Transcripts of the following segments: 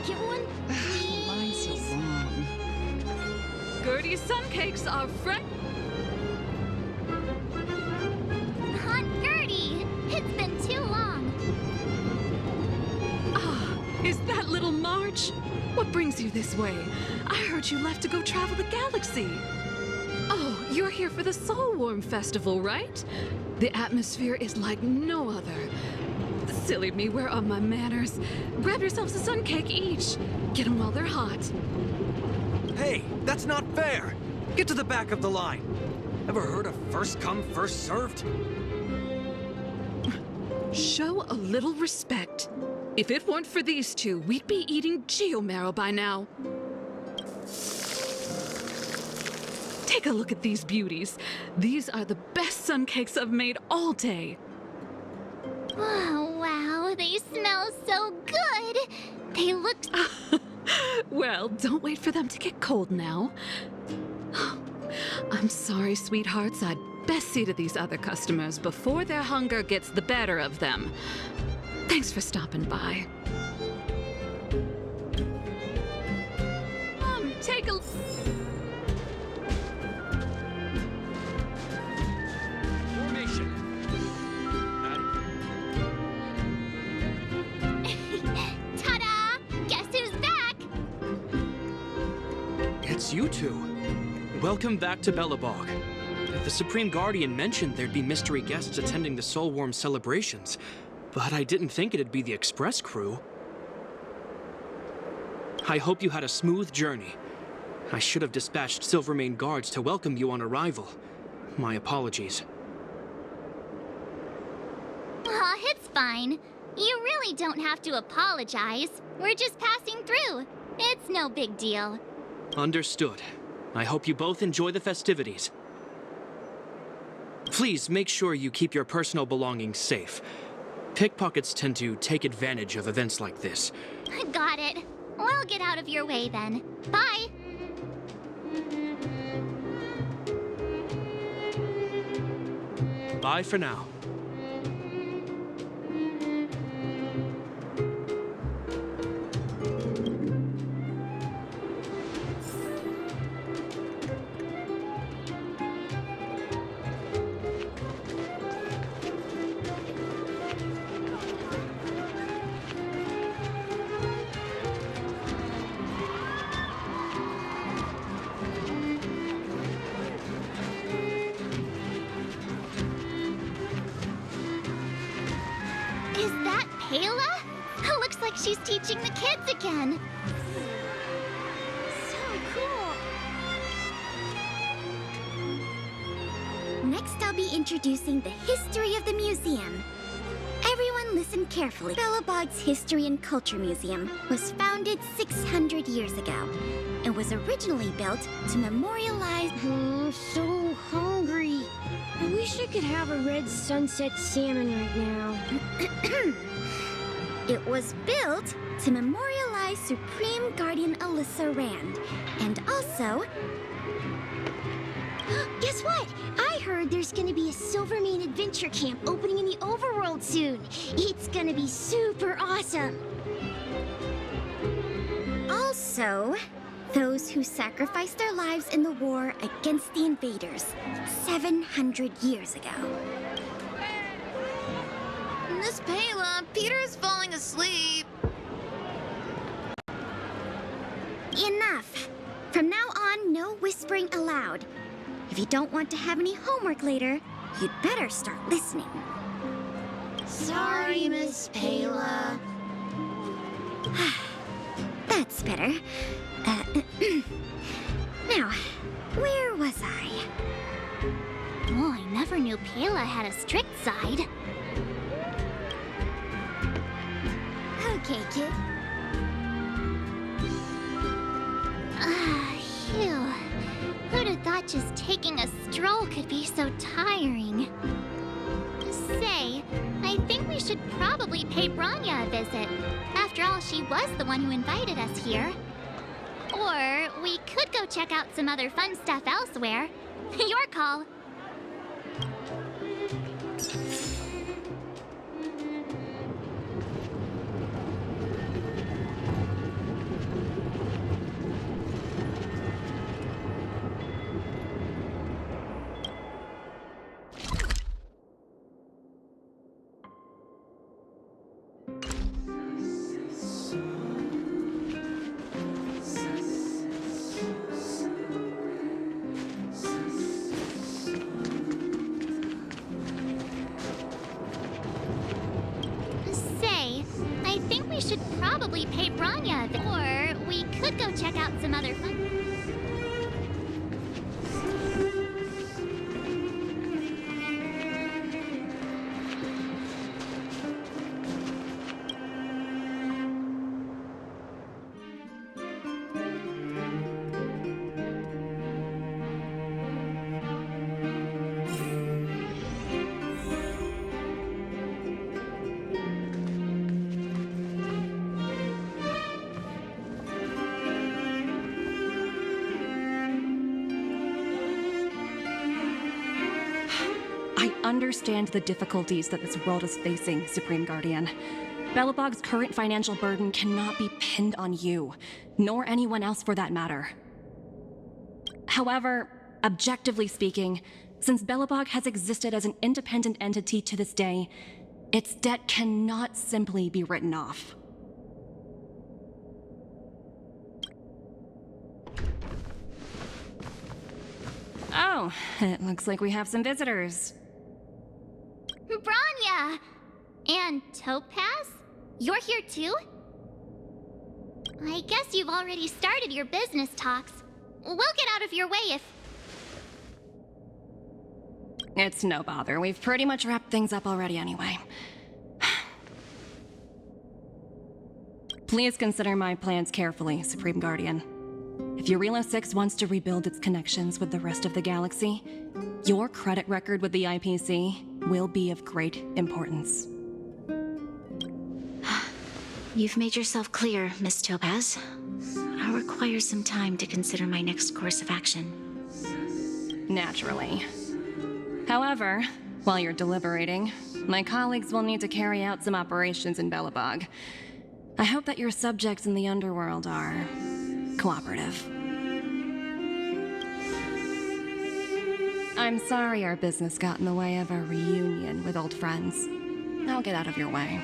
get one? Mine's so long. Gertie's sun cakes are fresh. Aunt Gertie, it's been too long. Ah, is that little Marge? What brings you this way? I heard you left to go travel the galaxy. Oh, you're here for the Soulworm Festival, right? The atmosphere is like no other. Silly me, where are my manners? Grab yourselves a sun cake each. Get them while they're hot. Hey, that's not fair! Get to the back of the line. Ever heard of first come, first served? Show a little respect. If it weren't for these two, we'd be eating geomarrow by now. Take a look at these beauties. These are the best sun cakes I've made all day. Oh, wow, they smell so good. They look... Well, don't wait for them to get cold now. I'm sorry, sweethearts. I'd best see to these other customers before their hunger gets the better of them. Thanks for stopping by. Take a... Formation. Ta-da! Guess who's back? It's you two. Welcome back to Bellabog. The Supreme Guardian mentioned there'd be mystery guests attending the Soulworm celebrations, but I didn't think it'd be the Express crew. I hope you had a smooth journey. I should have dispatched Silvermane guards to welcome you on arrival. My apologies. Aw, it's fine. You really don't have to apologize. We're just passing through. It's no big deal. Understood. I hope you both enjoy the festivities. Please make sure you keep your personal belongings safe. Pickpockets tend to take advantage of events like this. Got it. We'll get out of your way then. Bye. Bye for now. Is that Payla? Looks like she's teaching the kids again. So cool. Next, I'll be introducing the history of the museum. Everyone listen carefully. Bellabog's History and Culture Museum was founded 600 years ago and was originally built to memorialize... I'm so hungry. I wish I could have a red sunset salmon right now. It was built to memorialize Supreme Guardian Alyssa Rand, and also... Guess what? I heard there's gonna be a Silvermane Adventure Camp opening in the Overworld soon. It's gonna be super awesome. Also, those who sacrificed their lives in the war against the invaders 700 years ago. Miss Payla, Peter's falling asleep. Enough. From now on, no whispering allowed. If you don't want to have any homework later, you'd better start listening. Sorry, Miss Payla. That's better. Now, where was I? Oh, I never knew Payla had a strict side. Okay, kid. Phew. Who'd have thought just taking a stroll could be so tiring? Say, I think we should probably pay Branya a visit. After all, she was the one who invited us here. Or we could go check out some other fun stuff elsewhere. Your call. probably pay Branya, or we could go check out some other fun. I understand the difficulties that this world is facing, Supreme Guardian. Belobog's current financial burden cannot be pinned on you, nor anyone else for that matter. However, objectively speaking, since Belobog has existed as an independent entity to this day, its debt cannot simply be written off. Oh, it looks like we have some visitors. Branya! And Topaz? You're here too? I guess you've already started your business talks. We'll get out of your way if... It's no bother. We've pretty much wrapped things up already anyway. Please consider my plans carefully, Supreme Guardian. If Eurilo 6 wants to rebuild its connections with the rest of the galaxy, your credit record with the IPC will be of great importance. You've made yourself clear, Miss Topaz. I'll require some time to consider my next course of action. Naturally. However, while you're deliberating, my colleagues will need to carry out some operations in Belobog. I hope that your subjects in the underworld are cooperative. I'm sorry our business got in the way of a reunion with old friends. I'll get out of your way.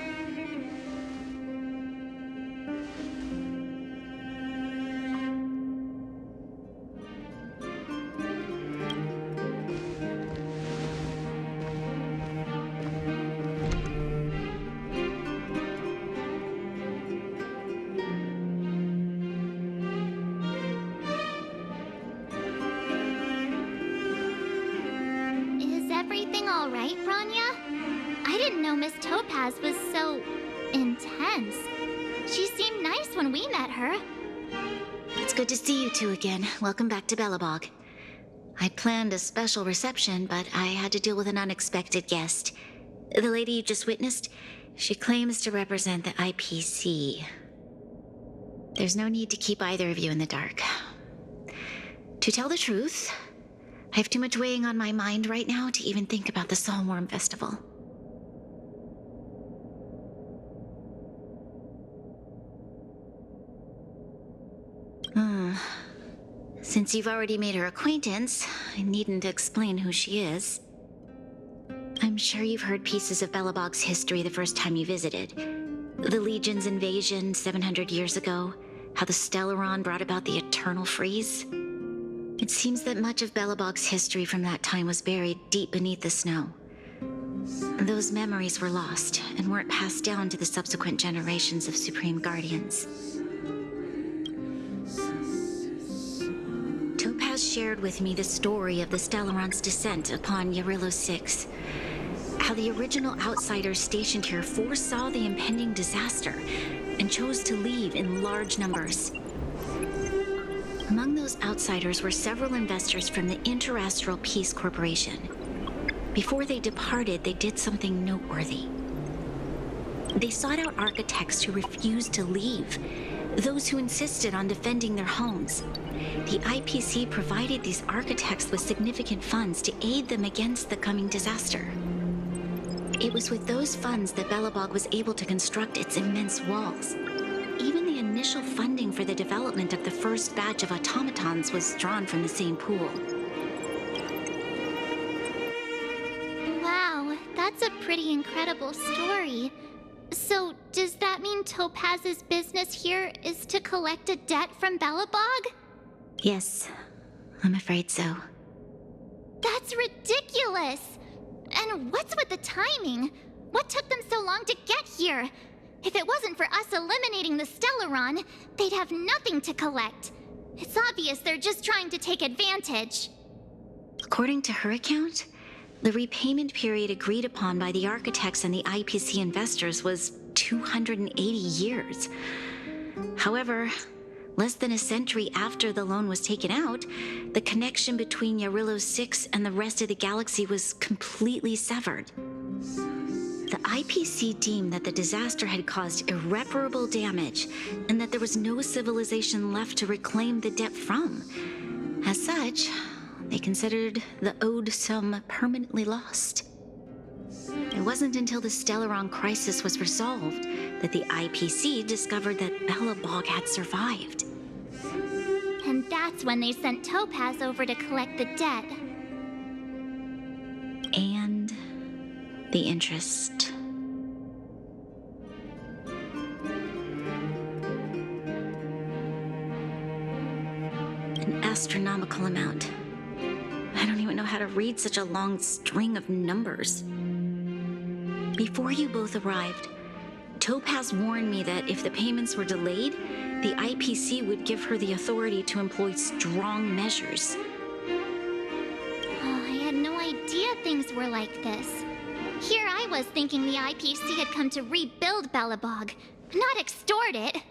Is everything all right, Branya? I didn't know Miss Topaz was so... intense. She seemed nice when we met her. It's good to see you two again. Welcome back to Belobog. I'd planned a special reception, but I had to deal with an unexpected guest. The lady you just witnessed, she claims to represent the IPC. There's no need to keep either of you in the dark. To tell the truth, I have too much weighing on my mind right now to even think about the Soulworm Festival. Since you've already made her acquaintance, I needn't explain who she is. I'm sure you've heard pieces of Belobog's history the first time you visited. The Legion's invasion 700 years ago, how the Stellaron brought about the Eternal Freeze. It seems that much of Belobog's history from that time was buried deep beneath the snow. Those memories were lost and weren't passed down to the subsequent generations of Supreme Guardians. Topaz shared with me the story of the Stellaron's descent upon Eurilo 6. How the original outsiders stationed here foresaw the impending disaster and chose to leave in large numbers. Among those outsiders were several investors from the Interastral Peace Corporation. Before they departed, they did something noteworthy. They sought out architects who refused to leave, those who insisted on defending their homes. The IPC provided these architects with significant funds to aid them against the coming disaster. It was with those funds that Belobog was able to construct its immense walls. Even the initial funding for the development of the first batch of automatons was drawn from the same pool. Wow, that's a pretty incredible story. So, does that mean Topaz's business here is to collect a debt from Belobog? Yes, I'm afraid so. That's ridiculous! And what's with the timing? What took them so long to get here? If it wasn't for us eliminating the Stellaron, they'd have nothing to collect. It's obvious they're just trying to take advantage. According to her account, the repayment period agreed upon by the architects and the IPC investors was 280 years. However, less than a century after the loan was taken out, the connection between Yarillo 6 and the rest of the galaxy was completely severed. The IPC deemed that the disaster had caused irreparable damage and that there was no civilization left to reclaim the debt from. As such, they considered the owed sum permanently lost. It wasn't until the Stellaron crisis was resolved that the IPC discovered that Belobog had survived. And that's when they sent Topaz over to collect the debt. And the interest. An astronomical amount. I don't even know how to read such a long string of numbers. Before you both arrived, Topaz warned me that if the payments were delayed, the IPC would give her the authority to employ strong measures. Oh, I had no idea things were like this. Here I was thinking the IPC had come to rebuild Belobog, not extort it.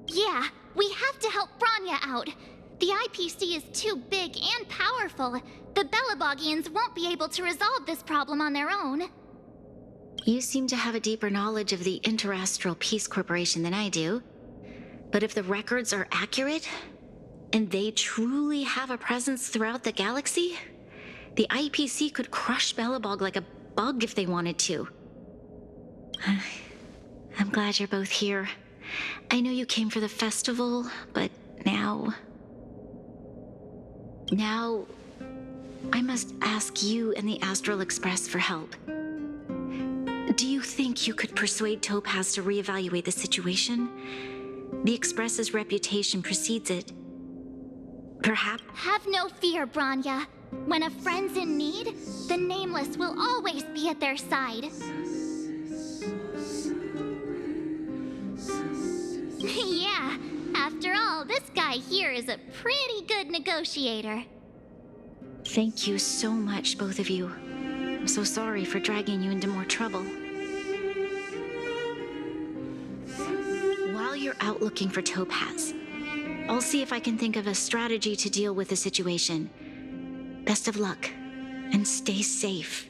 Yeah, we have to help Bronya out. The IPC is too big and powerful. The Belobogians won't be able to resolve this problem on their own. You seem to have a deeper knowledge of the Interastral Peace Corporation than I do. But if the records are accurate, and they truly have a presence throughout the galaxy, the IPC could crush Belobog like a bug if they wanted to. I'm glad you're both here. I know you came for the festival, but now I must ask you and the Astral Express for help. Do you think you could persuade Topaz to reevaluate the situation? The Express's reputation precedes it. Perhaps... Have no fear, Bronya. When a friend's in need, the Nameless will always be at their side. Yeah, after all, this guy here is a pretty good negotiator. Thank you so much, both of you. I'm so sorry for dragging you into more trouble. While you're out looking for Topaz, I'll see if I can think of a strategy to deal with the situation. Best of luck, and stay safe.